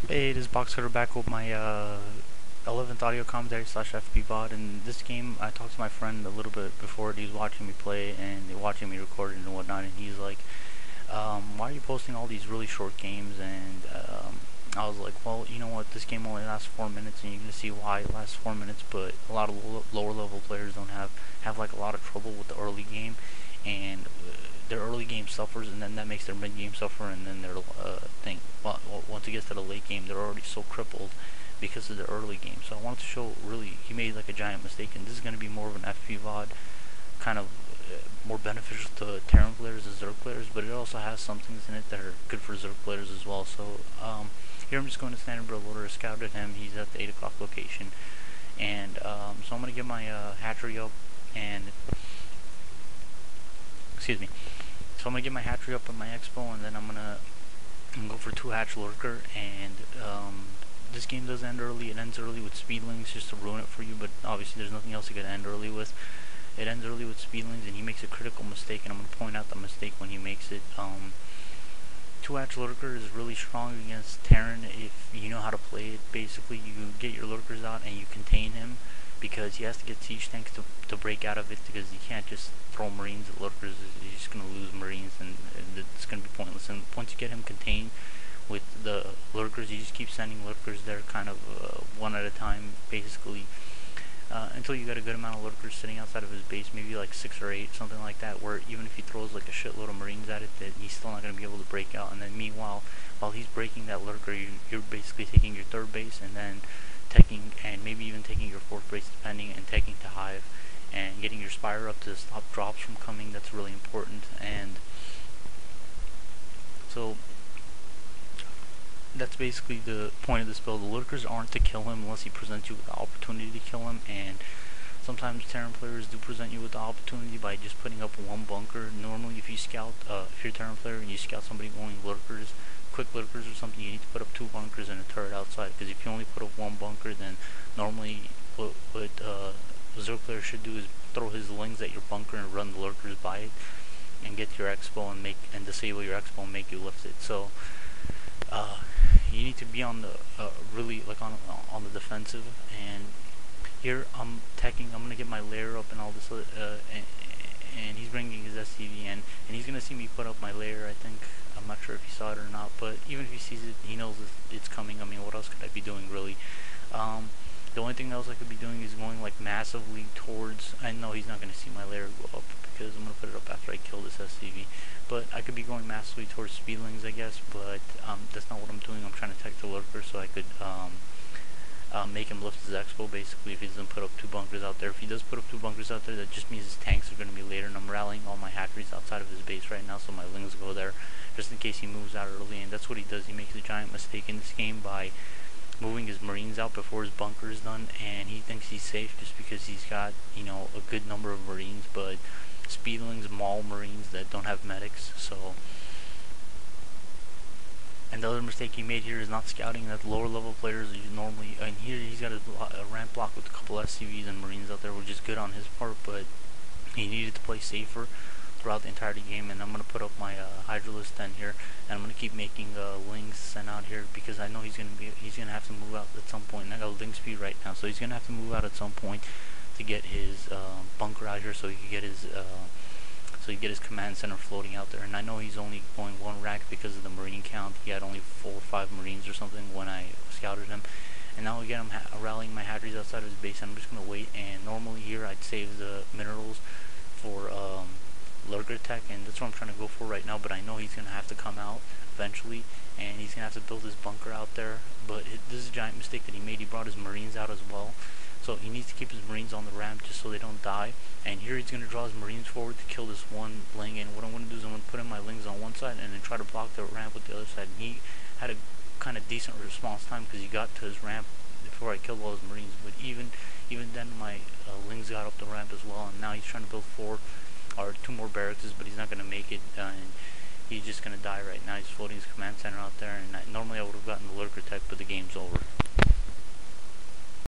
Hey, this is Boxcutter back with my 11th audio commentary slash FP VOD. In this game, I talked to my friend a little bit before. He was watching me play and watching me record it and whatnot, and he's like, why are you posting all these really short games? And I was like, well, you know what, this game only lasts 4 minutes, and you're going to see why it lasts 4 minutes, but a lot of lower level players don't have like a lot of trouble with the early game, and their early game suffers, and then that makes their mid game suffer, and then their thing. Well, once it gets to the late game, they're already so crippled because of the early game. So I wanted to show really he made like a giant mistake, and this is going to be more of an FP VOD, kind of more beneficial to Terran players and Zerg players, but it also has some things in it that are good for Zerg players as well. So here I'm just going to standard build order. Scouted him. He's at the 8 o'clock location, and so I'm going to get my hatchery up, and excuse me. So I'm gonna get my hatchery up on my expo, and then I'm gonna go for 2 hatch lurker. And this game does end early. It ends early with speedlings just to ruin it for you, but obviously there's nothing else it could end early with. It ends early with speedlings, and he makes a critical mistake, and I'm gonna point out the mistake when he makes it. 2 hatch lurker is really strong against Terran if you know how to play it. Basically, you get your lurkers out and you contain him, because he has to get siege tanks to break out of it, because you can't just throw marines at lurkers. You're just going to lose marines, and it's going to be pointless. And once you get him contained with the lurkers, you just keep sending lurkers there kind of one at a time, basically, until you got a good amount of lurkers sitting outside of his base, maybe like 6 or 8, something like that, where even if he throws like a shitload of marines at it, that he's still not going to be able to break out. And then meanwhile, while he's breaking that lurker, you're basically taking your 3rd base, and then taking, and maybe even taking your 4th base depending, and taking to hive, and getting your spire up to stop drops from coming. That's really important. And so that's basically the point of this build. The lurkers aren't to kill him unless he presents you with the opportunity to kill him, and sometimes Terran players do present you with the opportunity by just putting up 1 bunker. Normally, if you scout, if you're a Terran player and you scout somebody going lurkers, quick lurkers or something, you need to put up 2 bunkers and a turret outside, because if you only put up 1 bunker, then normally what the Zerg player should do is throw his lings at your bunker and run the lurkers by it, and get your expo and disable your expo and make you lift it. So you need to be on the really like on the defensive. And here I'm gonna get my layer up and all this, and he's bringing his SCV in, and he's gonna see me put up my layer. I think, I'm not sure if he saw it or not, but even if he sees it, he knows it's coming. I mean, what else could I be doing, really? The only thing else I could be doing is going like massively towards, I know he's not gonna see my layer go up, because I'm gonna put it up after I kill this SCV, but I could be going massively towards speedlings, I guess, but that's not what I'm doing. I'm trying to tech the lurker so I could make him lift his expo, basically, if he doesn't put up 2 bunkers out there. If he does put up 2 bunkers out there, that just means his tanks are going to be later, and I'm rallying all my hatcheries outside of his base right now, so my lings go there, just in case he moves out early. And that's what he does. He makes a giant mistake in this game by moving his marines out before his bunker is done, and he thinks he's safe just because he's got, you know, a good number of marines, but speedlings maul marines that don't have medics. So, and the other mistake he made here is not scouting that lower level players normally, and here he's got a ramp block with a couple SCVs and marines out there, which is good on his part, but he needed to play safer throughout the entirety game. And I'm going to put up my Hydralisk 10 here, and I'm going to keep making lings sent out here, because I know he's going to have to move out at some point, and I got ling speed right now, so he's going to have to move out at some point to get his bunker out here, so he can get his command center floating out there. And I know he's only going 1 rack because of the marine count. He had only 4 or 5 marines or something when I scouted him. And now again, I'm rallying my hatcheries outside of his base, and I'm just going to wait. And normally here I'd save the minerals for lurker tech, and that's what I'm trying to go for right now. But I know he's going to have to come out eventually, and he's going to have to build his bunker out there. But this is a giant mistake that he made. He brought his marines out as well. So he needs to keep his marines on the ramp just so they don't die. And here he's going to draw his marines forward to kill this 1 ling. And what I'm going to do is I'm going to put in my lings on one side and then try to block the ramp with the other side. And he had a kind of decent response time because he got to his ramp before I killed all his marines. But even then, my lings got up the ramp as well. And now he's trying to build 4 or 2 more barracks, but he's not going to make it. And he's just going to die right now. He's floating his command center out there. And normally I would have gotten the lurker tech, but the game's over.